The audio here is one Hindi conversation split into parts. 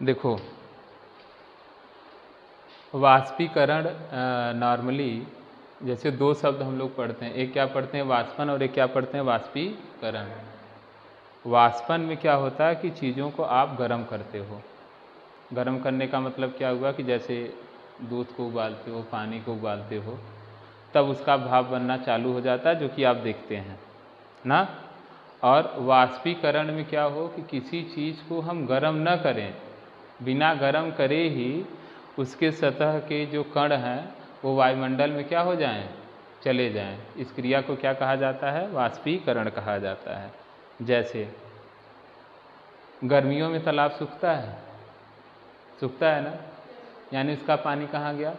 देखो, वाष्पीकरण नॉर्मली जैसे दो शब्द हम लोग पढ़ते हैं, एक क्या पढ़ते हैं वाष्पन और एक क्या पढ़ते हैं वाष्पीकरण। वाष्पन में क्या होता है कि चीज़ों को आप गर्म करते हो। गर्म करने का मतलब क्या हुआ कि जैसे दूध को उबालते हो, पानी को उबालते हो, तब उसका भाप बनना चालू हो जाता है, जो कि आप देखते हैं ना। और वाष्पीकरण में क्या हो कि किसी चीज़ को हम गर्म न करें, बिना गर्म करे ही उसके सतह के जो कण हैं वो वायुमंडल में क्या हो जाएं, चले जाएं। इस क्रिया को क्या कहा जाता है, वाष्पीकरण कहा जाता है। जैसे गर्मियों में तालाब सूखता है, सूखता है ना, यानी उसका पानी कहाँ गया,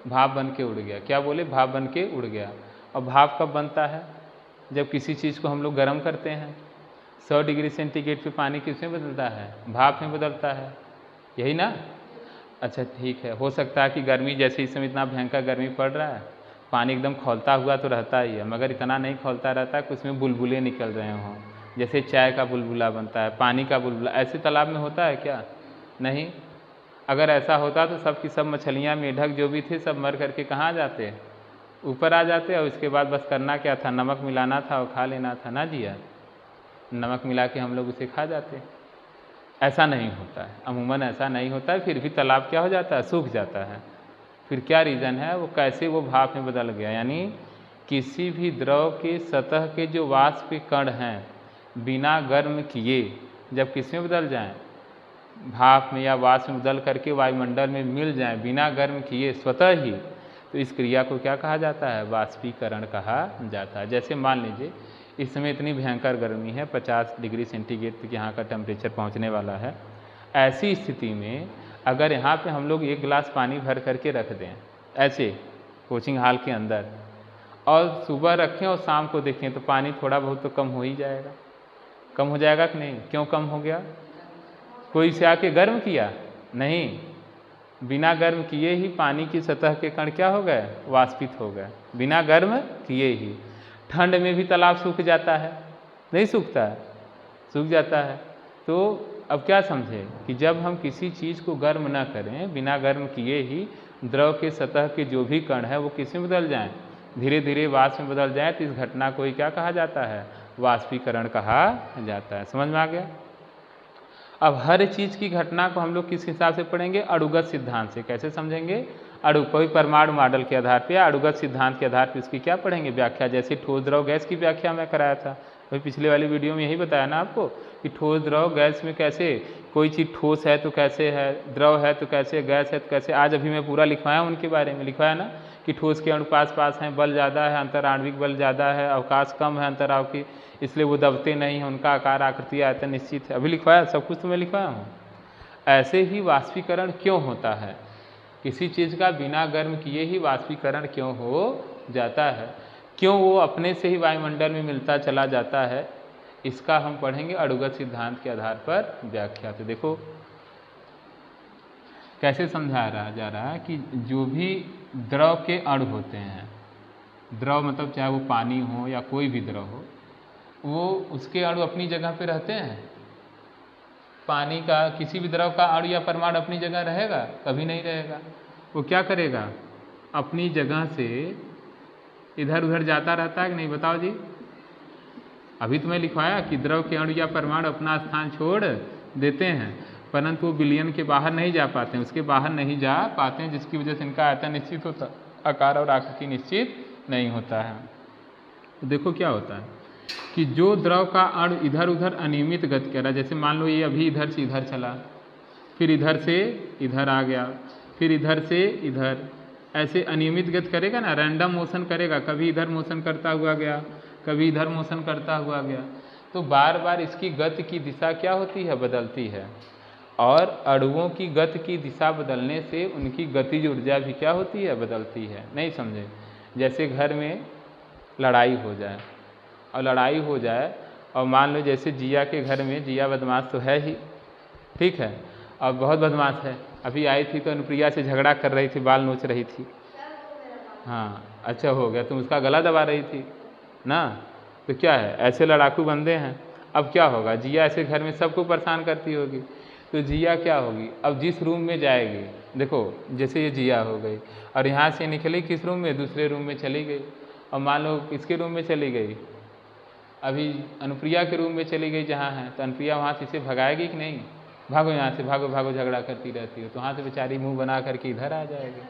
भाप बन के उड़ गया। क्या बोले, भाप बन के उड़ गया। और भाप कब बनता है, जब किसी चीज़ को हम लोग गर्म करते हैं। 100 डिग्री सेंटीग्रेड पे पानी किसमें बदलता है, भाप में बदलता है, यही ना। अच्छा ठीक है, हो सकता है कि गर्मी जैसे इस समय इतना भयंकर गर्मी पड़ रहा है, पानी एकदम खौलता हुआ तो रहता ही है, मगर इतना नहीं खौलता रहता है कि उसमें बुलबुले निकल रहे हों। जैसे चाय का बुलबुला बनता है, पानी का बुलबुला, ऐसे तालाब में होता है क्या, नहीं। अगर ऐसा होता तो सब की सब मछलियाँ, मेढक जो भी थे सब मर करके कहाँ जाते, ऊपर आ जाते। और उसके बाद बस करना क्या था, नमक मिलाना था और खा लेना था ना जिया, नमक मिला के हम लोग उसे खा जाते। ऐसा नहीं होता है, अमूमन ऐसा नहीं होता है, फिर भी तालाब क्या हो जाता है, सूख जाता है। फिर क्या रीज़न है, वो कैसे वो भाप में बदल गया। यानी किसी भी द्रव के सतह के जो वाष्प के कण हैं, बिना गर्म किए जब किस में बदल जाएं, भाप में या वाष्प में बदल करके वायुमंडल में मिल जाएं, बिना गर्म किए स्वतः ही, तो इस क्रिया को क्या कहा जाता है, वाष्पीकरण कहा जाता है। जैसे मान लीजिए इस समय इतनी भयंकर गर्मी है, 50 डिग्री सेंटीग्रेड तक यहाँ का टेम्परेचर पहुँचने वाला है। ऐसी स्थिति में अगर यहाँ पे हम लोग 1 गिलास पानी भर करके रख दें ऐसे कोचिंग हॉल के अंदर, और सुबह रखें और शाम को देखें, तो पानी थोड़ा बहुत तो कम हो ही जाएगा। कम हो जाएगा कि नहीं, क्यों कम हो गया, कोई से आके गर्म किया नहीं, बिना गर्म किए ही पानी की सतह के कण क्या हो गए, वाष्पित हो गए, बिना गर्म किए ही। ठंड में भी तालाब सूख जाता है, नहीं सूखता है, सूख जाता है। तो अब क्या समझे कि जब हम किसी चीज़ को गर्म ना करें, बिना गर्म किए ही द्रव के सतह के जो भी कण है वो किस में बदल जाएं, धीरे धीरे वाष्प में बदल जाए, तो इस घटना को ही क्या कहा जाता है, वाष्पीकरण कहा जाता है। समझ में आ गया। अब हर चीज़ की घटना को हम लोग किस हिसाब से पढ़ेंगे, अणुगत सिद्धांत से। कैसे समझेंगे, कोई परमाणु मॉडल के आधार पे या अणुगत सिद्धांत के आधार पे उसकी क्या पढ़ेंगे, व्याख्या। जैसे ठोस द्रव गैस की व्याख्या मैं कराया था, वही पिछले वाली वीडियो में यही बताया ना आपको कि ठोस द्रव गैस में कैसे कोई चीज़ ठोस है तो कैसे है, द्रव है तो कैसे, गैस है तो कैसे। आज अभी मैं पूरा लिखवाया उनके बारे में, लिखवाया ना कि ठोस के अणु पास पास हैं, बल ज़्यादा है, अंतराण्विक बल ज़्यादा है, अवकाश कम है अंतराव की, इसलिए वो दबते नहीं हैं, उनका आकार आकृति आयतन निश्चित है। अभी लिखवाया, सब कुछ तो मैं लिखवाया हूँ। ऐसे ही वाष्पीकरण क्यों होता है, किसी चीज़ का बिना गर्म किए ही वाष्पीकरण क्यों हो जाता है, क्यों वो अपने से ही वायुमंडल में मिलता चला जाता है, इसका हम पढ़ेंगे अणुगत सिद्धांत के आधार पर व्याख्या। तो देखो कैसे समझाया जा रहा है कि जो भी द्रव के अणु होते हैं, द्रव मतलब चाहे वो पानी हो या कोई भी द्रव हो, वो उसके अणु अपनी जगह पे रहते हैं। पानी का किसी भी द्रव का अणु या परमाणु अपनी जगह रहेगा, कभी नहीं रहेगा। वो क्या करेगा, अपनी जगह से इधर उधर जाता रहता है कि नहीं, बताओ जी। अभी तो मैं लिखवाया कि द्रव के अणु या परमाणु अपना स्थान छोड़ देते हैं, परंतु वो विलयन के बाहर नहीं जा पाते हैं, उसके बाहर नहीं जा पाते हैं, जिसकी वजह से इनका आयतन निश्चित होता, आकार और आकृति निश्चित नहीं होता है। तो देखो क्या होता है कि जो द्रव का अणु इधर उधर अनियमित गति कर रहा है, जैसे मान लो ये अभी इधर से इधर चला, फिर इधर से इधर आ गया, फिर इधर से इधर, ऐसे अनियमित गति करेगा ना, रैंडम मोशन करेगा, कभी इधर मोशन करता हुआ गया, कभी इधर मोशन करता हुआ गया, तो बार बार इसकी गति की दिशा क्या होती है, बदलती है। और अणुओं की गति की दिशा बदलने से उनकी गतिज ऊर्जा भी क्या होती है, बदलती है। नहीं समझे, जैसे घर में लड़ाई हो जाए, और लड़ाई हो जाए और मान लो जैसे जिया के घर में, जिया बदमाश तो है ही, ठीक है, और बहुत बदमाश है। अभी आई थी तो अनुप्रिया से झगड़ा कर रही थी, बाल नोच रही थी। हाँ अच्छा हो गया, तुम उसका गला दबा रही थी ना। तो क्या है, ऐसे लड़ाकू बंदे हैं। अब क्या होगा, जिया ऐसे घर में सबको परेशान करती होगी, तो जिया क्या होगी, अब जिस रूम में जाएगी, देखो जैसे ये जिया हो गई और यहाँ से निकली किस रूम में, दूसरे रूम में चली गई, और मान लो किसके रूम में चली गई, अभी अनुप्रिया के रूम में चली गई जहाँ है, तो अनुप्रिया वहाँ से इसे भगाएगी कि नहीं, भागो यहाँ से, भागो भागो, झगड़ा करती रहती हो, तो वहाँ से बेचारी मुंह बना करके इधर आ जाएगी,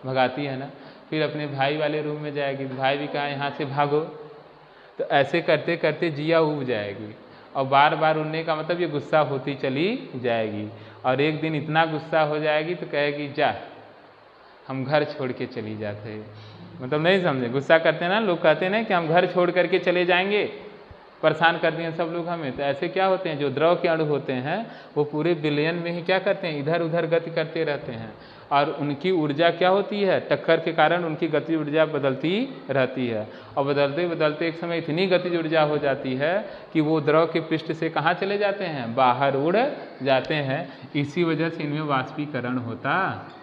भगाती है ना। फिर अपने भाई वाले रूम में जाएगी, भाई भी कहा यहाँ से भागो, तो ऐसे करते करते जिया उब जाएगी, और बार बार उड़ने का मतलब ये गुस्सा होती चली जाएगी, और एक दिन इतना गुस्सा हो जाएगी तो कहेगी जा हम घर छोड़ के चली जाते हैं, मतलब नहीं समझे, गुस्सा करते हैं ना लोग, कहते हैं ना कि हम घर छोड़ करके चले जाएंगे, परेशान कर दिए सब लोग हमें। तो ऐसे क्या होते हैं, जो द्रव के अणु होते हैं वो पूरे विलयन में ही क्या करते हैं, इधर उधर गति करते रहते हैं, और उनकी ऊर्जा क्या होती है, टक्कर के कारण उनकी गति ऊर्जा बदलती रहती है, और बदलते बदलते एक समय इतनी गतिज ऊर्जा हो जाती है कि वो द्रव के पृष्ठ से कहाँ चले जाते हैं, बाहर उड़ जाते हैं। इसी वजह से इनमें वाष्पीकरण होता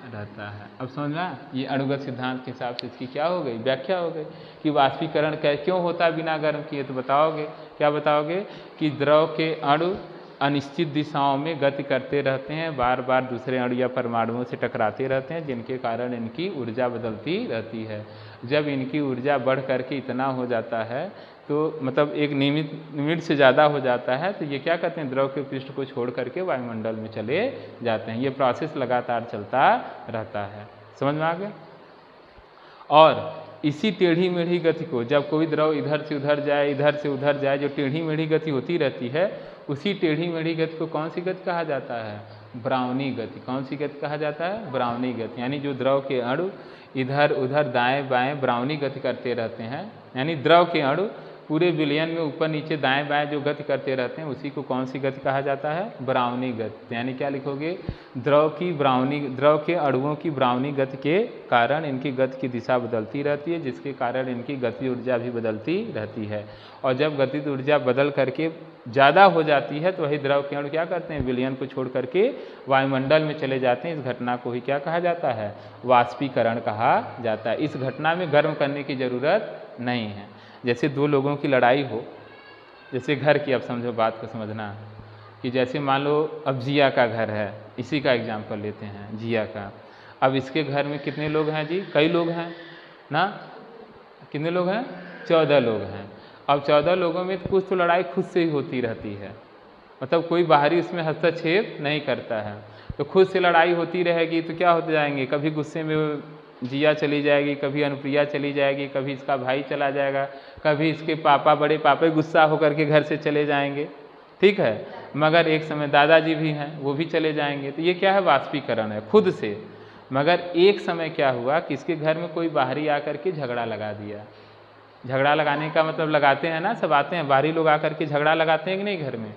रहता है। अब समझना, ये अणुगत सिद्धांत के हिसाब से इसकी क्या हो गई, व्याख्या हो गई कि वाष्पीकरण क्यों होता है बिना गर्म किए। तो बताओगे, क्या बताओगे कि द्रव के अणु अनिश्चित दिशाओं में गति करते रहते हैं, बार बार दूसरे अणु या परमाणुओं से टकराते रहते हैं, जिनके कारण इनकी ऊर्जा बदलती रहती है। जब इनकी ऊर्जा बढ़ करके इतना हो जाता है, तो मतलब एक नियमित लिमिट से ज़्यादा हो जाता है, तो ये क्या करते हैं, द्रव के पृष्ठ को छोड़ करके वायुमंडल में चले जाते हैं। ये प्रोसेस लगातार चलता रहता है, समझ में आ गया। और इसी टेढ़ी मेढ़ी गति को, जब कोई द्रव इधर से उधर जाए, इधर से उधर जाए, जो टेढ़ी मेढ़ी गति होती रहती है, उसी टेढ़ी मेढ़ी गति को कौन सी गति कहा जाता है, ब्राउनी गति। कौन सी गति कहा जाता है, ब्राउनी गति। यानी जो द्रव के अणु इधर उधर दाएं बाएं ब्राउनी गति करते रहते हैं, यानी द्रव के अणु पूरे विलयन में ऊपर नीचे दाएं बाएं जो गति करते रहते हैं, उसी को कौन सी गति कहा जाता है, ब्राउनी गति। यानी क्या लिखोगे, द्रव के अणुओं की ब्राउनी गति के कारण इनकी गति की दिशा बदलती रहती है, जिसके कारण इनकी गति ऊर्जा भी बदलती रहती है। और जब गति ऊर्जा बदल करके ज़्यादा हो जाती है, तो वही द्रव के अणु क्या करते हैं, विलयन को छोड़ करके वायुमंडल में चले जाते हैं। इस घटना को ही क्या कहा जाता है, वाष्पीकरण कहा जाता है। इस घटना में गर्म करने की ज़रूरत नहीं है। जैसे दो लोगों की लड़ाई हो, जैसे घर की, अब समझो बात को समझना, कि जैसे मान लो अब जिया का घर है, इसी का एग्जाम्पल लेते हैं जिया का। अब इसके घर में कितने लोग हैं जी, कई लोग हैं ना, कितने लोग हैं, 14 लोग हैं। अब 14 लोगों में कुछ तो लड़ाई खुद से ही होती रहती है, मतलब कोई बाहरी इसमें हस्तक्षेप नहीं करता है, तो खुद से लड़ाई होती रहेगी। तो क्या होते जाएंगे, कभी गुस्से में जिया चली जाएगी, कभी अनुप्रिया चली जाएगी, कभी इसका भाई चला जाएगा, कभी इसके पापा, बड़े पापा गुस्सा होकर के घर से चले जाएंगे, ठीक है। मगर एक समय दादाजी भी हैं, वो भी चले जाएंगे। तो ये क्या है, वाष्पीकरण है खुद से। मगर एक समय क्या हुआ कि इसके घर में कोई बाहरी आकर के झगड़ा लगा दिया। झगड़ा लगाने का मतलब लगाते हैं ना, सब आते हैं बाहरी लोग आकर के झगड़ा लगाते हैं कि नहीं, घर में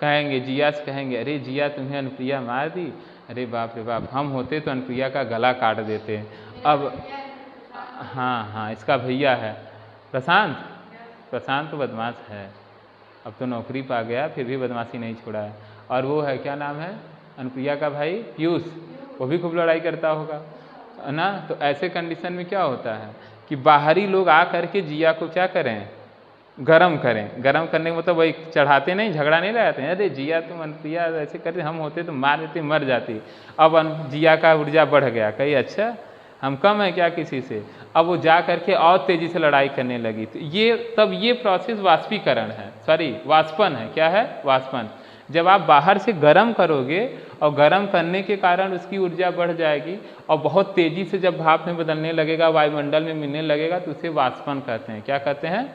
कहेंगे, जिया से कहेंगे, अरे जिया तुम्हें अनुप्रिया मार दी, अरे बाप रे बाप, हम होते तो अनुप्रिया का गला काट देते। अब हाँ, इसका भैया है प्रशांत, प्रशांत तो बदमाश है, अब तो नौकरी पा गया, फिर भी बदमाशी नहीं छोड़ा है। और वो है, क्या नाम है, अनुप्रिया का भाई पीयूष, वो भी खूब लड़ाई करता होगा ना। तो ऐसे कंडीशन में क्या होता है कि बाहरी लोग आ करके जिया को क्या करें, गरम करें। गरम करने का मतलब वही चढ़ाते नहीं, झगड़ा नहीं लगाते हैं, अरे जिया तुम अनुप्रिया ऐसे करते, हम होते तो मार देते, मर जाती। अब जिया का ऊर्जा बढ़ गया, कही अच्छा हम कम है क्या किसी से, अब वो जा करके और तेजी से लड़ाई करने लगी। तो ये प्रोसेस वाष्पीकरण है, सॉरी वाष्पन है। क्या है, वाष्पन। जब आप बाहर से गर्म करोगे और गर्म करने के कारण उसकी ऊर्जा बढ़ जाएगी और बहुत तेजी से जब भाप में बदलने लगेगा, वायुमंडल में मिलने लगेगा, तो उसे वाष्पन कहते हैं। क्या कहते हैं,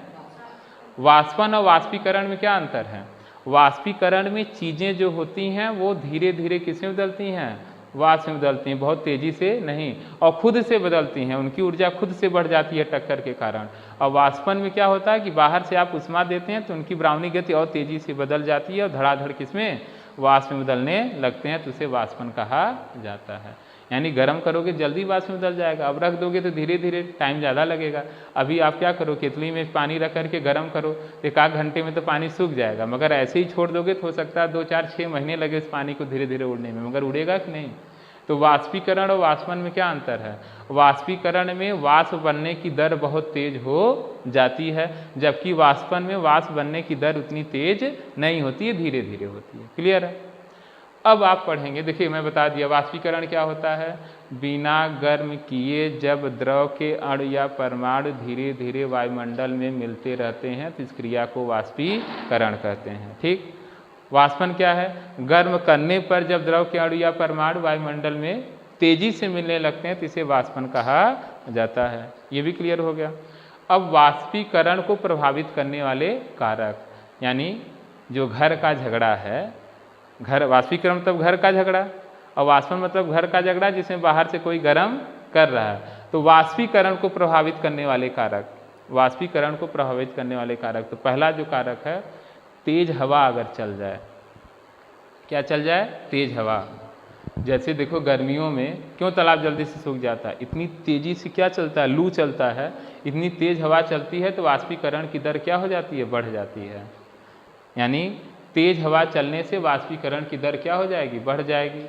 वाष्पन। और वाष्पीकरण में क्या अंतर है, वाष्पीकरण में चीज़ें जो होती हैं वो धीरे धीरे किसमें बदलती हैं, वाष्प में बदलती हैं, बहुत तेजी से नहीं, और खुद से बदलती हैं, उनकी ऊर्जा खुद से बढ़ जाती है टक्कर के कारण। और वाष्पन में क्या होता है कि बाहर से आप उष्मा देते हैं तो उनकी ब्राउनी गति और तेजी से बदल जाती है और धड़ाधड़ किसमें, वाष्प में बदलने लगते हैं, तो उसे वाष्पन कहा जाता है। यानी गर्म करोगे जल्दी वाष्प में बदल जाएगा, अब रख दोगे तो धीरे धीरे टाइम ज़्यादा लगेगा। अभी आप क्या करो, केतली में पानी रख करके गर्म करो, एक आध घंटे में तो पानी सूख जाएगा। मगर ऐसे ही छोड़ दोगे तो हो सकता है 2, 4, 6 महीने लगे इस पानी को धीरे धीरे उड़ने में, मगर उड़ेगा कि नहीं। तो वाष्पीकरण और वाष्पन में क्या अंतर है? वाष्पीकरण में वाष्प बनने की दर बहुत तेज हो जाती है, जबकि वाष्पन में वाष्प बनने की दर उतनी तेज नहीं होती है, धीरे धीरे होती है। क्लियर है? अब आप पढ़ेंगे, देखिए मैं बता दिया वाष्पीकरण क्या होता है। बिना गर्म किए जब द्रव के अणु या परमाणु धीरे धीरे वायुमंडल में मिलते रहते हैं तो इस क्रिया को वाष्पीकरण कहते हैं। ठीक। वाष्पन क्या है? गर्म करने पर जब द्रव के अणु या परमाणु वायुमंडल में तेजी से मिलने लगते हैं तो इसे वाष्पन कहा जाता है। ये भी क्लियर हो गया। अब वाष्पीकरण को प्रभावित करने वाले कारक, यानी जो घर का झगड़ा है, घर वाष्पीकरण मतलब घर का झगड़ा, और वाष्पन मतलब घर का झगड़ा जिसमें बाहर से कोई गर्म कर रहा है। तो वाष्पीकरण को प्रभावित करने वाले कारक, वाष्पीकरण को प्रभावित करने वाले कारक, तो पहला जो कारक है, तेज हवा अगर चल जाए। क्या चल जाए? तेज हवा। जैसे देखो गर्मियों में क्यों तालाब जल्दी से सूख जाता है? इतनी तेजी से क्या चलता है? लू चलता है, इतनी तेज हवा चलती है तो वाष्पीकरण की दर क्या हो जाती है? बढ़ जाती है। यानी तेज हवा चलने से वाष्पीकरण की दर क्या हो जाएगी? बढ़ जाएगी।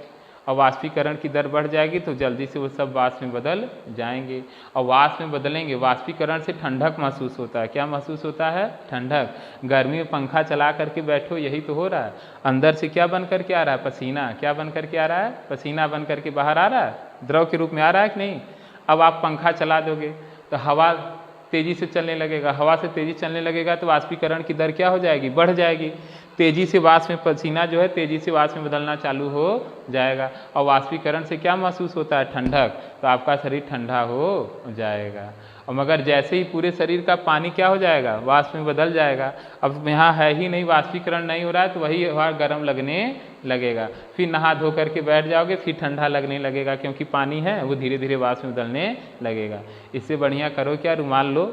और वाष्पीकरण की दर बढ़ जाएगी तो जल्दी से वो सब वाष्प में बदल जाएंगे, और वाष्प में बदलेंगे। वाष्पीकरण से ठंडक महसूस होता है। क्या महसूस होता है? ठंडक। गर्मी में पंखा चला करके बैठो, यही तो हो रहा है। अंदर से क्या बन करके आ रहा है? पसीना। क्या बन करके आ रहा है? पसीना बन करके बाहर आ रहा है, द्रव के रूप में आ रहा है कि नहीं? अब आप पंखा चला दोगे तो हवा तेजी से चलने लगेगा, हवा से तेजी चलने लगेगा तो वाष्पीकरण की दर क्या हो जाएगी? बढ़ जाएगी। तेजी से वाष्प में पसीना जो है तेजी से वाष्प में बदलना चालू हो जाएगा, और वाष्पीकरण से क्या महसूस होता है? ठंडक। तो आपका शरीर ठंडा हो जाएगा। और मगर जैसे ही पूरे शरीर का पानी क्या हो जाएगा? वाष्प में बदल जाएगा। अब यहाँ है ही नहीं, वाष्पीकरण नहीं हो रहा है, तो वही हवा गर्म लगने लगेगा। फिर नहा धो करके बैठ जाओगे, फिर ठंडा लगने लगेगा, क्योंकि पानी है वो धीरे धीरे वाष्प में बदलने लगेगा। इससे बढ़िया करो क्या? रुमाल लो,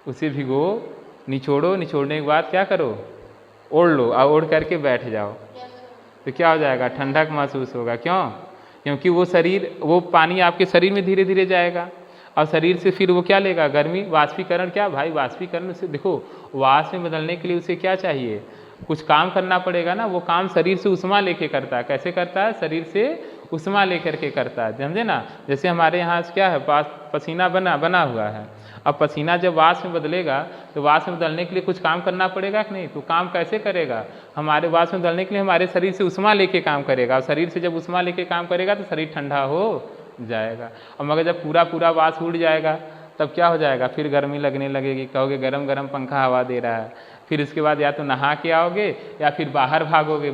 उसे भिगो, निचोड़ो, निचोड़ने के बाद क्या करो? ओढ़ लो, और ओढ़ करके बैठ जाओ, तो क्या हो जाएगा? ठंडक महसूस होगा। क्यों? क्योंकि वो शरीर, वो पानी आपके शरीर में धीरे धीरे जाएगा, और शरीर से फिर वो क्या लेगा? गर्मी। वाष्पीकरण क्या भाई? वाष्पीकरण से देखो, वाष्प में बदलने के लिए उसे क्या चाहिए? कुछ काम करना पड़ेगा ना। वो काम शरीर से उष्मा लेके करता है। कैसे करता है? शरीर से उष्मा लेकर के करता है, समझे ना। जैसे हमारे यहाँ क्या है? पसीना बना हुआ है। अब पसीना जब वाष्प में बदलेगा तो वाष्प में बदलने के लिए कुछ काम करना पड़ेगा कि नहीं? तो काम कैसे करेगा? हमारे वाष्प में बदलने के लिए हमारे शरीर से उष्मा लेके काम करेगा, और शरीर से जब उष्मा लेके काम करेगा तो शरीर ठंडा हो जाएगा। और मगर जब पूरा वाष्प उड़ जाएगा तब क्या हो जाएगा? फिर गर्मी लगने लगेगी, कहोगे गरम गरम पंखा हवा दे रहा है। फिर इसके बाद या तो नहा के आओगे या फिर बाहर भागोगे,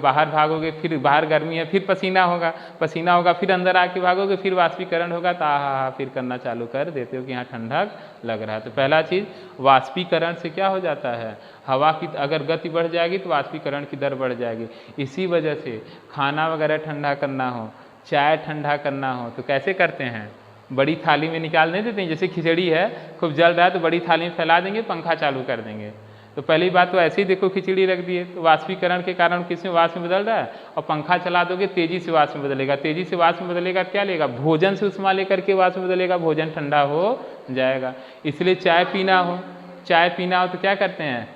फिर बाहर गर्मी है, फिर पसीना होगा, फिर अंदर आके भागोगे, फिर वाष्पीकरण होगा, तो आहा फिर करना चालू कर देते हो कि यहाँ ठंडक लग रहा है। तो पहला चीज़, वाष्पीकरण से क्या हो जाता है? हवा की अगर गति बढ़ जाएगी तो वाष्पीकरण की दर बढ़ जाएगी। इसी वजह से खाना वगैरह ठंडा करना हो, चाय ठंडा करना हो तो कैसे करते हैं? बड़ी थाली में निकाल नहीं देते हैं। जैसे खिचड़ी है, खूब जल रहा है तो बड़ी थाली में फैला देंगे, पंखा चालू कर देंगे। तो पहली बात तो ऐसे ही देखो खिचड़ी रख दिए, तो वाष्पीकरण के कारण किसमें वाष्प में बदल रहा है, और पंखा चला दोगे तेजी से वाष्प में बदलेगा। तेजी से वाष्प में बदलेगा क्या लेगा? भोजन से उष्मा लेकर के वाष्प में बदलेगा, भोजन ठंडा हो जाएगा। इसलिए चाय पीना हो तो क्या करते हैं?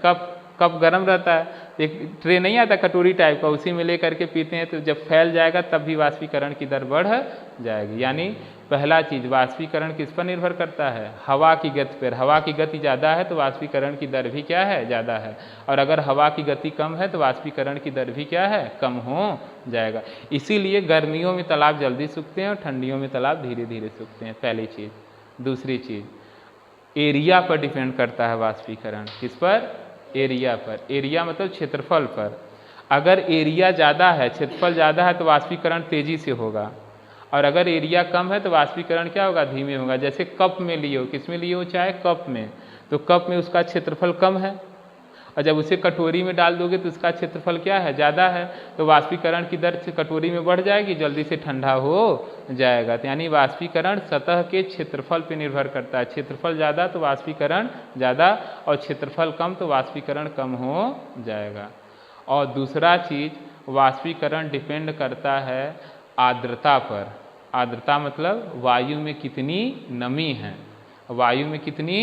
कप गर्म रहता है, एक ट्रे नहीं आता कटोरी टाइप का, उसी में ले करके पीते हैं, तो जब फैल जाएगा तब भी वाष्पीकरण की दर बढ़ जाएगी। यानी पहला चीज़, वाष्पीकरण किस पर निर्भर करता है? हवा की गति पर। हवा की गति ज़्यादा है तो वाष्पीकरण की दर भी क्या है? ज़्यादा है। और अगर हवा की गति कम है तो वाष्पीकरण की दर भी क्या है? कम हो जाएगा। इसीलिए गर्मियों में तालाब जल्दी सूखते हैं और ठंडियों में तालाब धीरे धीरे सूखते हैं, पहली चीज़। दूसरी चीज़, एरिया पर डिपेंड करता है वाष्पीकरण। किस पर? एरिया पर। एरिया मतलब क्षेत्रफल पर। अगर एरिया ज़्यादा है, क्षेत्रफल ज़्यादा है तो वाष्पीकरण तेज़ी से होगा, और अगर एरिया कम है तो वाष्पीकरण क्या होगा? धीमे होगा। जैसे कप में लिए हो, किस में लिए हो चाय? कप में। तो कप में उसका क्षेत्रफल कम है, और जब उसे कटोरी में डाल दोगे तो उसका क्षेत्रफल क्या है? ज़्यादा है, तो वाष्पीकरण की दर कटोरी में बढ़ जाएगी, जल्दी से ठंडा हो जाएगा। तो यानी वाष्पीकरण सतह के क्षेत्रफल पर निर्भर करता है। क्षेत्रफल ज़्यादा तो वाष्पीकरण ज़्यादा, और क्षेत्रफल कम तो वाष्पीकरण कम हो जाएगा। और दूसरा चीज़, वाष्पीकरण डिपेंड करता है आर्द्रता पर। आर्द्रता मतलब वायु में कितनी नमी है, वायु में कितनी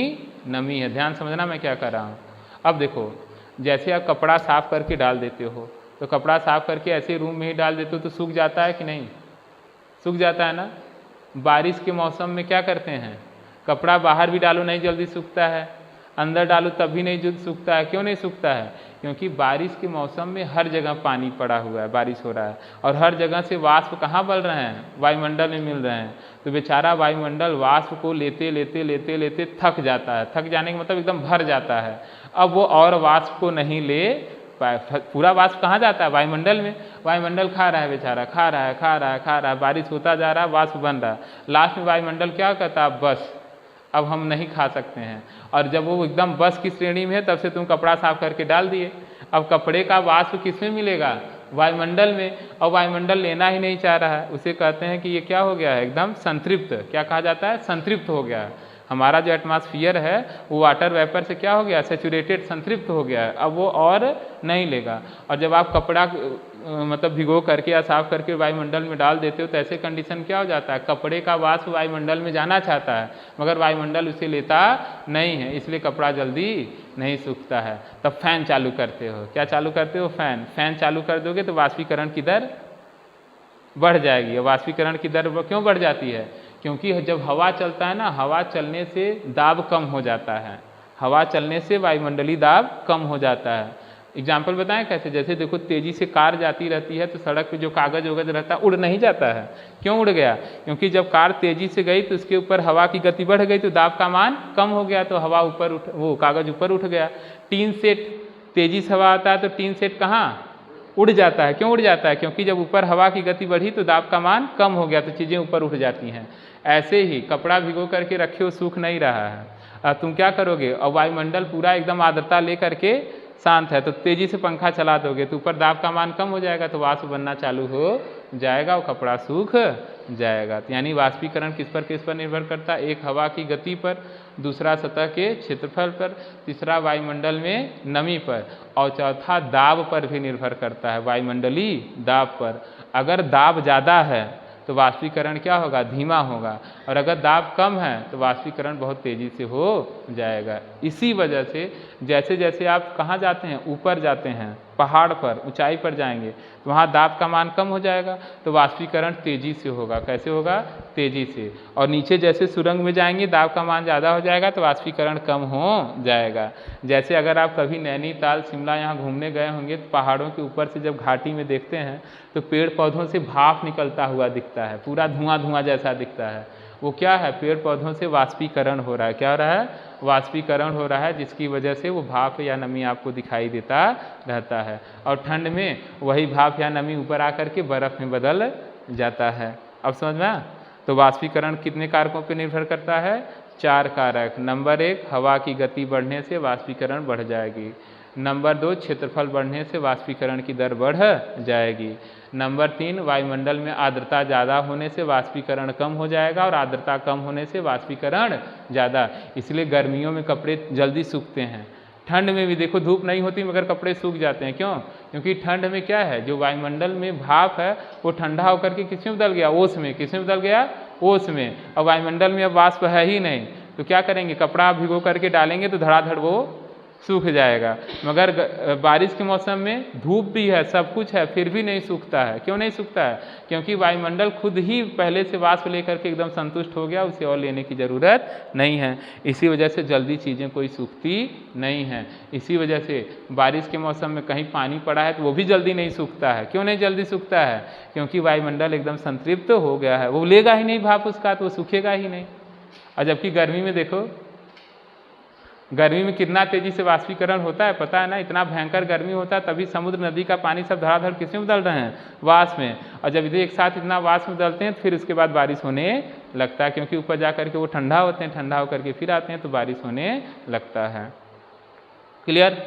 नमी है। ध्यान समझना मैं क्या कर रहा हूँ। अब देखो, जैसे आप कपड़ा साफ करके डाल देते हो, तो कपड़ा साफ करके ऐसे रूम में ही डाल देते हो तो सूख जाता है कि नहीं? सूख जाता है ना। बारिश के मौसम में क्या करते हैं, कपड़ा बाहर भी डालो नहीं जल्दी सूखता है, अंदर डालो तब भी नहीं जल्दी सूखता है। क्यों नहीं सूखता है? क्योंकि बारिश के मौसम में हर जगह पानी पड़ा हुआ है, बारिश हो रहा है और हर जगह से वाष्प कहाँ बल रहे हैं, वायुमंडल में मिल रहे हैं। तो बेचारा वायुमंडल वाष्प को लेते लेते लेते लेते थक जाता है। थक जाने का मतलब एकदम भर जाता है। अब वो और वाष्प को नहीं ले पाए, पूरा वाष्प कहाँ जाता है, वायुमंडल में। वायुमंडल खा रहा है बेचारा, खा रहा है खा रहा है खा रहा है, बारिश होता जा रहा है, वाष्प बन रहा है। लास्ट में वायुमंडल क्या कहता है, बस अब हम नहीं खा सकते हैं। और जब वो एकदम बस की श्रेणी में है तब से तुम कपड़ा साफ करके डाल दिए। अब कपड़े का वाष्प किस में मिलेगा, वायुमंडल में, और वायुमंडल लेना ही नहीं चाह रहा है। उसे कहते हैं कि ये क्या हो गया है, एकदम संतृप्त। क्या कहा जाता है, संतृप्त हो गया है। हमारा जो एटमॉस्फेयर है वो वाटर वेपर से क्या हो गया, सैचुरेटेड, संतृप्त हो गया है। अब वो और नहीं लेगा। और जब आप कपड़ा मतलब भिगो करके या साफ करके वायुमंडल में डाल देते हो तो ऐसे कंडीशन क्या हो जाता है, कपड़े का वाष्प वायुमंडल में जाना चाहता है मगर वायुमंडल उसे लेता नहीं है, इसलिए कपड़ा जल्दी नहीं सूखता है। तब फैन चालू करते हो। क्या चालू करते हो, फैन। फैन चालू कर दोगे तो वाष्पीकरण की दर बढ़ जाएगी। वाष्पीकरण की दर क्यों बढ़ जाती है, क्योंकि जब हवा चलता है ना, हवा चलने से दाब कम हो जाता है। हवा चलने से वायुमंडलीय दाब कम हो जाता है। एग्जाम्पल बताएं कैसे, जैसे देखो तेजी से कार जाती रहती है तो सड़क पे जो कागज वगज रहता है उड़ नहीं जाता है। क्यों उड़ गया, क्योंकि जब कार तेजी से गई तो उसके ऊपर हवा की गति बढ़ गई तो दाब का मान कम हो गया, तो हवा ऊपर उठ, वो कागज ऊपर उठ गया। टीन सेट, तेजी से हवा आता है तो टीन सेट कहाँ उड़ जाता है। क्यों उड़ जाता है, क्योंकि जब ऊपर हवा की गति बढ़ी तो दाब का मान कम हो गया तो चीज़ें ऊपर उठ जाती हैं। ऐसे ही कपड़ा भिगो करके रखे हो, सूख नहीं रहा है, तुम क्या करोगे, और वायुमंडल पूरा एकदम आर्द्रता ले करके शांत है तो तेजी से पंखा चला दोगे तो ऊपर दाब का मान कम हो जाएगा तो वाष्प बनना चालू हो जाएगा और कपड़ा सूख जाएगा। यानी वाष्पीकरण किस पर निर्भर करता है, एक हवा की गति पर, दूसरा सतह के क्षेत्रफल पर, तीसरा वायुमंडल में नमी पर, और चौथा दाब पर भी निर्भर करता है, वायुमंडलीय दाब पर। अगर दाब ज़्यादा है तो वाष्पीकरण क्या होगा, धीमा होगा, और अगर दाब कम है तो वाष्पीकरण बहुत तेज़ी से हो जाएगा। इसी वजह से जैसे जैसे आप कहाँ जाते हैं, ऊपर जाते हैं, पहाड़ पर, ऊंचाई पर जाएंगे तो वहाँ दाब का मान कम हो जाएगा तो वाष्पीकरण तेज़ी से होगा। कैसे होगा, तेज़ी से। और नीचे जैसे सुरंग में जाएंगे दाब का मान ज़्यादा हो जाएगा तो वाष्पीकरण कम हो जाएगा। जैसे अगर आप कभी नैनीताल, शिमला यहाँ घूमने गए होंगे तो पहाड़ों के ऊपर से जब घाटी में देखते हैं तो पेड़ पौधों से भाप निकलता हुआ दिखता है, पूरा धुआं धुआं जैसा दिखता है। वो क्या है, पेड़ पौधों से वाष्पीकरण हो रहा है। क्या हो रहा है, वाष्पीकरण हो रहा है, जिसकी वजह से वो भाप या नमी आपको दिखाई देता रहता है। और ठंड में वही भाप या नमी ऊपर आकर के बर्फ़ में बदल जाता है। अब समझ में आया? तो वाष्पीकरण कितने कारकों पर निर्भर करता है, 4 कारक। नंबर 1, हवा की गति बढ़ने से वाष्पीकरण बढ़ जाएगी। नंबर 2, क्षेत्रफल बढ़ने से वाष्पीकरण की दर बढ़ जाएगी। नंबर 3, वायुमंडल में आर्द्रता ज़्यादा होने से वाष्पीकरण कम हो जाएगा, और आर्द्रता कम होने से वाष्पीकरण ज़्यादा। इसलिए गर्मियों में कपड़े जल्दी सूखते हैं। ठंड में भी देखो धूप नहीं होती मगर कपड़े सूख जाते हैं। क्यों, क्योंकि ठंड में क्या है, जो वायुमंडल में भाप है वो ठंडा होकर के किस में बदल गया, ओस में। किस में बदल गया, ओस में। और वायुमंडल में अब वाष्प है ही नहीं तो क्या करेंगे, कपड़ा भिगो करके डालेंगे तो धड़ाधड़ वो सूख जाएगा। मगर बारिश के मौसम में धूप भी है, सब कुछ है, फिर भी नहीं सूखता है। क्यों नहीं सूखता है, क्योंकि वायुमंडल खुद ही पहले से वाष्प लेकर के एकदम संतुष्ट हो गया, उसे और लेने की ज़रूरत नहीं है। इसी वजह से जल्दी चीज़ें कोई सूखती नहीं हैं। इसी वजह से बारिश के मौसम में कहीं पानी पड़ा है तो वो भी जल्दी नहीं सूखता है। क्यों नहीं जल्दी सूखता है, क्योंकि वायुमंडल एकदम संतृप्त हो गया है, वो लेगा ही नहीं भाप उसका तो वो सूखेगा ही नहीं। और जबकि गर्मी में देखो, गर्मी में कितना तेजी से वाष्पीकरण होता है पता है ना, इतना भयंकर गर्मी होता है तभी समुद्र नदी का पानी सब धड़ाधड़ किस में बदल रहे हैं, वाष्प में। और जब इधर एक साथ इतना वाष्प में बदलते हैं तो फिर उसके बाद बारिश होने लगता है, क्योंकि ऊपर जा करके वो ठंडा होते हैं, ठंडा होकर के फिर आते हैं तो बारिश होने लगता है। क्लियर?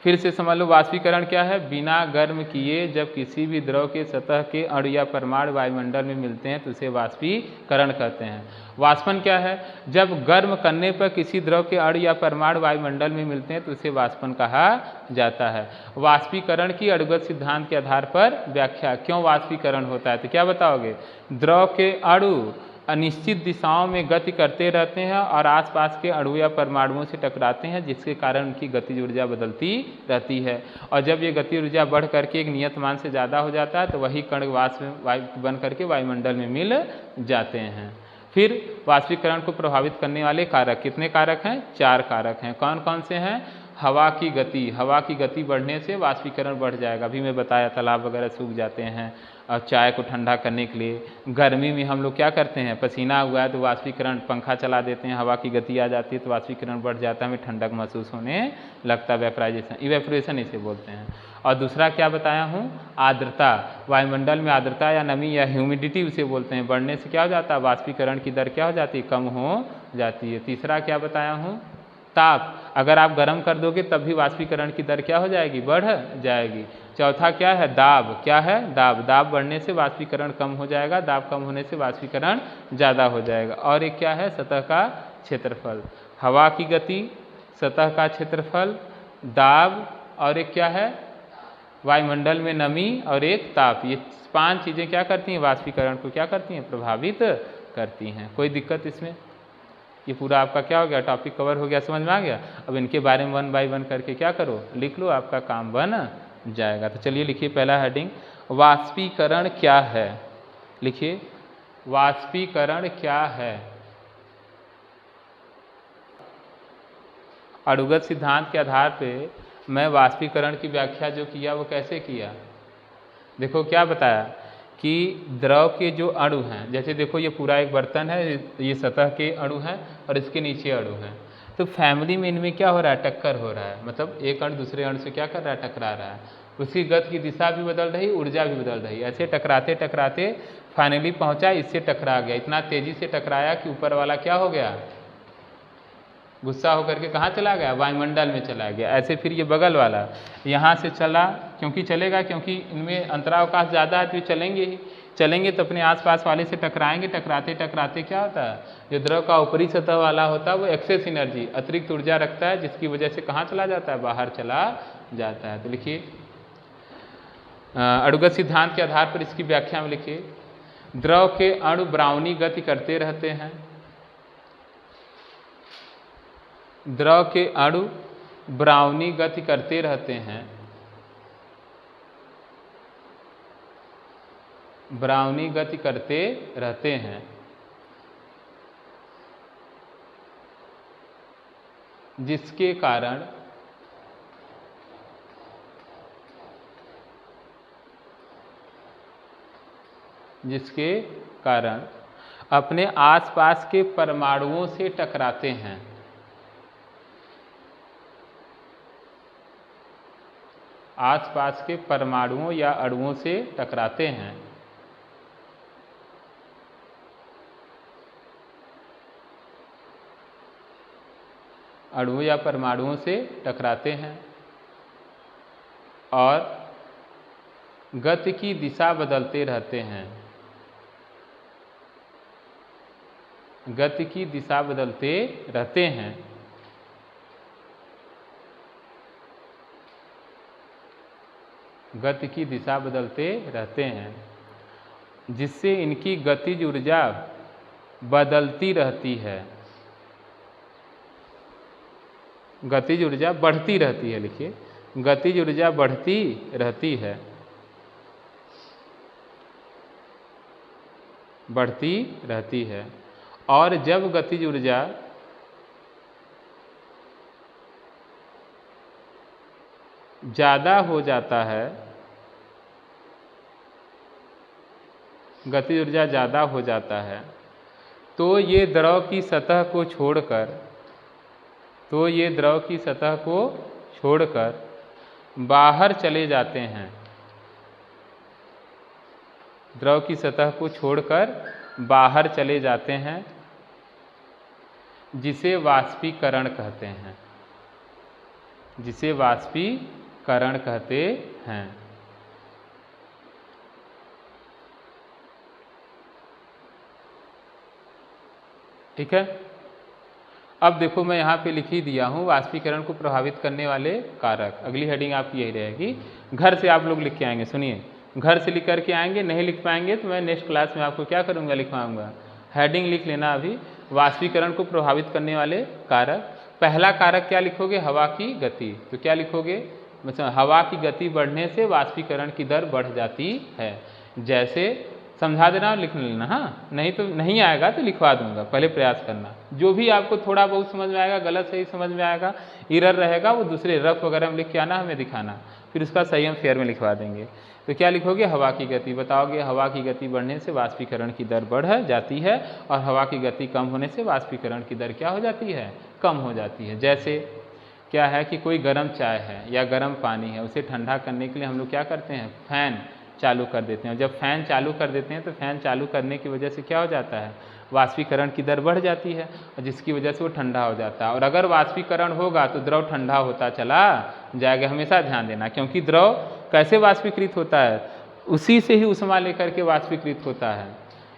फिर से समझ लो, वाष्पीकरण क्या है, बिना गर्म किए जब किसी भी द्रव के सतह के अणु या परमाणु वायुमंडल में मिलते हैं तो उसे वाष्पीकरण कहते हैं। वाष्पन क्या है, जब गर्म करने पर किसी द्रव के अणु या परमाणु वायुमंडल में मिलते हैं तो उसे वाष्पन कहा जाता है। वाष्पीकरण की अणुगत सिद्धांत के आधार पर व्याख्या, क्यों वाष्पीकरण होता है तो क्या बताओगे, द्रव के अणु अनिश्चित दिशाओं में गति करते रहते हैं और आसपास के अणु या परमाणुओं से टकराते हैं, जिसके कारण उनकी गतिज ऊर्जा बदलती रहती है। और जब ये गति ऊर्जा बढ़ करके एक नियत मान से ज़्यादा हो जाता है तो वही कण वाष्प बन करके वायुमंडल में मिल जाते हैं। फिर वाष्पीकरण को प्रभावित करने वाले कारक कितने कारक हैं? 4 कारक हैं। कौन कौन से हैं? हवा की गति, हवा की गति बढ़ने से वाष्पीकरण बढ़ जाएगा। अभी मैं बताया तालाब वगैरह सूख जाते हैं और चाय को ठंडा करने के लिए गर्मी में हम लोग क्या करते हैं, पसीना हुआ है तो वाष्पीकरण, पंखा चला देते हैं, हवा की गति आ जाती है तो वाष्पीकरण बढ़ जाता है, हमें ठंडक महसूस होने लगता है, वेपराइजेशन, इवेपोरेशन इसे बोलते हैं। और दूसरा क्या बताया हूँ? आर्द्रता, वायुमंडल में आर्द्रता या नमी या ह्यूमिडिटी उसे बोलते हैं, बढ़ने से क्या हो जाता है, वाष्पीकरण की दर क्या हो जाती है, कम हो जाती है। तीसरा क्या बताया हूँ? ताप, अगर आप गर्म कर दोगे तब भी वाष्पीकरण की दर क्या हो जाएगी, बढ़ जाएगी। चौथा क्या है? दाब, क्या है? दाब, दाब बढ़ने से वाष्पीकरण कम हो जाएगा, दाब कम होने से वाष्पीकरण ज़्यादा हो जाएगा। और एक क्या है? सतह का क्षेत्रफल, हवा की गति, सतह का क्षेत्रफल, दाब, और एक क्या है? वायुमंडल में नमी, और एक ताप। ये 5 चीज़ें क्या करती हैं? वाष्पीकरण को क्या करती हैं? प्रभावित करती हैं। कोई दिक्कत इसमें? ये पूरा आपका क्या हो गया? टॉपिक कवर हो गया, समझ में आ गया। अब इनके बारे में 1 बाय 1 करके क्या करो, लिख लो, आपका काम बन जाएगा। तो चलिए लिखिए पहला हेडिंग, वाष्पीकरण क्या है। लिखिए, वाष्पीकरण क्या है। अणुगत सिद्धांत के आधार पे मैं वाष्पीकरण की व्याख्या जो किया वो कैसे किया, देखो क्या बताया कि द्रव के जो अणु हैं, जैसे देखो ये पूरा एक बर्तन है, ये सतह के अणु हैं और इसके नीचे अणु हैं, तो फैमिली में इनमें क्या हो रहा है? टक्कर हो रहा है, मतलब एक अणु दूसरे अणु से क्या कर रहा है? टकरा रहा है। उसकी गति की दिशा भी बदल रही, ऊर्जा भी बदल रही, ऐसे टकराते टकराते फाइनली पहुंचा, इससे टकरा गया, इतना तेजी से टकराया कि ऊपर वाला क्या हो गया? गुस्सा होकर के कहाँ चला गया? वायुमंडल में चला गया। ऐसे फिर ये बगल वाला यहाँ से चला, क्योंकि चलेगा, क्योंकि इनमें अंतरावकाश ज़्यादा है तो चलेंगे ही, चलेंगे तो अपने आसपास वाले से टकराएंगे, टकराते टकराते क्या होता है? जो द्रव का ऊपरी सतह वाला होता है वो एक्सेस एनर्जी, अतिरिक्त ऊर्जा रखता है, जिसकी वजह से कहाँ चला जाता है? बाहर चला जाता है। तो लिखिए, अणुगत सिद्धांत के आधार पर इसकी व्याख्या में लिखिए, द्रव के अणु ब्राउनी गति करते रहते हैं, द्रव के अणु ब्राउनी गति करते रहते हैं, ब्राउनी गति करते रहते हैं, जिसके कारण अपने आसपास के परमाणुओं से टकराते हैं, आसपास के परमाणुओं या अणुओं से टकराते हैं, अणुओं या परमाणुओं से टकराते हैं और गति की दिशा बदलते रहते हैं, गति की दिशा बदलते रहते हैं, गति की दिशा बदलते रहते हैं, जिससे इनकी गतिज ऊर्जा बदलती रहती है, गतिज ऊर्जा बढ़ती रहती है। लिखिए, गतिज ऊर्जा बढ़ती रहती है, बढ़ती रहती है। और जब गतिज ऊर्जा ज़्यादा हो जाता है, गतिज ऊर्जा ज़्यादा हो जाता है, तो ये द्रव की सतह को छोड़कर बाहर चले जाते हैं, द्रव की सतह को छोड़कर बाहर चले जाते हैं, जिसे वाष्पीकरण कहते हैं, जिसे वाष्पीकरण कहते हैं। ठीक है। अब देखो मैं यहाँ पे लिख ही दिया हूँ वाष्पीकरण को प्रभावित करने वाले कारक। अगली हेडिंग आपकी यही रहेगी, घर से आप लोग लिख के आएंगे। सुनिए, घर से लिख करके आएंगे, नहीं लिख पाएंगे तो मैं नेक्स्ट क्लास में आपको क्या करूँगा, लिखवाऊँगा। हेडिंग लिख लेना अभी, वाष्पीकरण को प्रभावित करने वाले कारक। पहला कारक क्या लिखोगे? हवा की गति। तो क्या लिखोगे? मतलब हवा की गति बढ़ने से वाष्पीकरण की दर बढ़ जाती है। जैसे समझा देना और लिख लेना, हाँ, नहीं तो नहीं आएगा तो लिखवा दूंगा, पहले प्रयास करना। जो भी आपको थोड़ा बहुत समझ में आएगा, गलत सही समझ में आएगा, एरर रहेगा, वो दूसरे रफ वगैरह में लिख के आना, हमें दिखाना, फिर उसका सही हम फेयर में लिखवा देंगे। तो क्या लिखोगे? हवा की गति। बताओगे हवा की गति बढ़ने से वाष्पीकरण की दर बढ़ जाती है, और हवा की गति कम होने से वाष्पीकरण की दर क्या हो जाती है? कम हो जाती है। जैसे क्या है कि कोई गर्म चाय है या गर्म पानी है, उसे ठंडा करने के लिए हम लोग क्या करते हैं? फैन चालू कर देते हैं। जब फैन चालू कर देते हैं तो फैन चालू करने की वजह से क्या हो जाता है? वाष्पीकरण की दर बढ़ जाती है, और जिसकी वजह से वो ठंडा हो जाता है। और अगर वाष्पीकरण होगा तो द्रव ठंडा होता चला जाएगा। हमेशा ध्यान देना, क्योंकि द्रव कैसे वाष्पीकृत होता है? उसी से ही उष्मा लेकर के वाष्पीकृत होता है।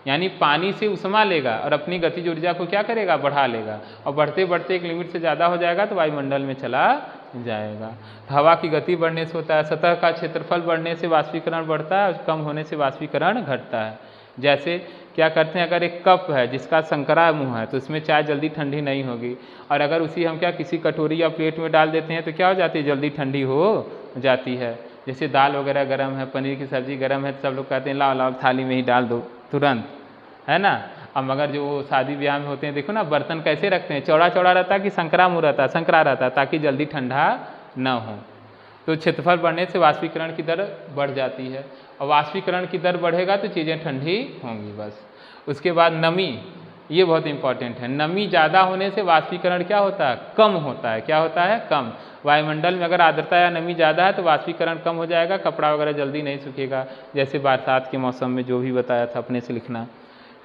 यानी पानी से उष्मा लेगा और अपनी गतिज ऊर्जा को क्या करेगा? बढ़ा लेगा, और बढ़ते बढ़ते एक लिमिट से ज़्यादा हो जाएगा तो वायुमंडल में चला जाएगा। हवा की गति बढ़ने से होता है, सतह का क्षेत्रफल बढ़ने से वाष्पीकरण बढ़ता है, और कम होने से वाष्पीकरण घटता है। जैसे क्या करते हैं, अगर एक कप है जिसका संकरा मुंह है तो उसमें चाय जल्दी ठंडी नहीं होगी, और अगर उसी हम क्या किसी कटोरी या प्लेट में डाल देते हैं तो क्या हो जाती है? जल्दी ठंडी हो जाती है। जैसे दाल वगैरह गर्म है, पनीर की सब्जी गर्म है, तो सब लोग कहते हैं लाओ लाओ थाली में ही डाल दो तुरंत, है ना। अब मगर जो शादी ब्याह में होते हैं, देखो ना बर्तन कैसे रखते हैं, चौड़ा चौड़ा रहता है कि संकरा मुँह रहता है? संकरा रहता है, ताकि जल्दी ठंडा न हो। तो क्षेत्रफल बढ़ने से वाष्पीकरण की दर बढ़ जाती है, और वाष्पीकरण की दर बढ़ेगा तो चीज़ें ठंडी होंगी बस। उसके बाद नमी, ये बहुत इंपॉर्टेंट है। नमी ज़्यादा होने से वाष्पीकरण क्या होता है? कम होता है। क्या होता है? कम। वायुमंडल में अगर आर्द्रता या नमी ज़्यादा है तो वाष्पीकरण कम हो जाएगा, कपड़ा वगैरह जल्दी नहीं सूखेगा, जैसे बरसात के मौसम में जो भी बताया था अपने से लिखना।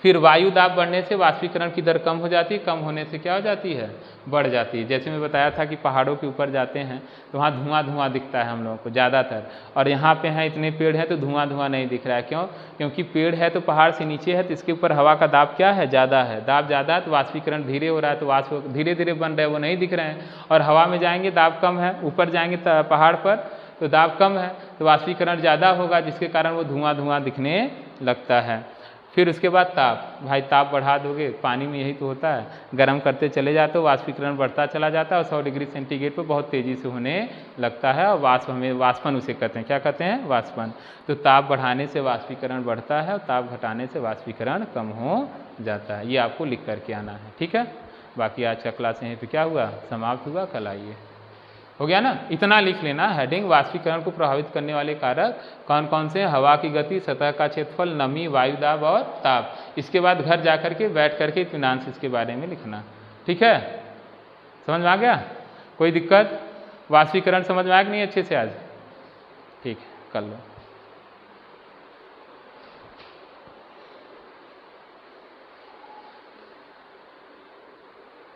फिर वायु दाब बढ़ने से वाष्पीकरण की दर कम हो जाती है, कम होने से क्या हो जाती है? बढ़ जाती है। जैसे मैं बताया था कि पहाड़ों के ऊपर जाते हैं तो वहाँ धुआं धुआं दिखता है हम लोगों को ज़्यादातर, और यहाँ पे हैं इतने पेड़ हैं तो धुआं धुआं नहीं दिख रहा है। क्यों? क्योंकि पेड़ है तो पहाड़ से नीचे है, तो इसके ऊपर हवा का दाब क्या है? ज़्यादा है। दाब ज़्यादा है तो वाष्पीकरण धीरे हो रहा है, तो वाष्प धीरे धीरे बन रहे हैं, वो नहीं दिख रहे हैं। और हवा में जाएंगे दाब कम है, ऊपर जाएंगे पहाड़ पर तो दाब कम है, तो वाष्पीकरण ज़्यादा होगा, जिसके कारण वो धुआं धुआं दिखने लगता है। फिर उसके बाद ताप, भाई ताप बढ़ा दोगे, पानी में यही तो होता है, गर्म करते चले जाते हो, वाष्पीकरण बढ़ता चला जाता है, और 100 डिग्री सेंटीग्रेड पर बहुत तेज़ी से होने लगता है, और वाष्पन उसे कहते हैं। क्या कहते हैं? वाष्पन। तो ताप बढ़ाने से वाष्पीकरण बढ़ता है, और ताप घटाने से वाष्पीकरण कम हो जाता है। ये आपको लिख करके आना है, ठीक है। बाकी आज का क्लास यहीं पर क्या हुआ? समाप्त हुआ। कल आइए। हो गया ना? इतना लिख लेना हेडिंग, वाष्पीकरण को प्रभावित करने वाले कारक कौन कौन से? हवा की गति, सतह का क्षेत्रफल, नमी, वायु दाब और ताप। इसके बाद घर जा करके बैठ करके इत्मीनान से इसके बारे में लिखना, ठीक है। समझ में आ गया? कोई दिक्कत? वाष्पीकरण समझ में आया कि नहीं अच्छे से आज? ठीक है, कर लो।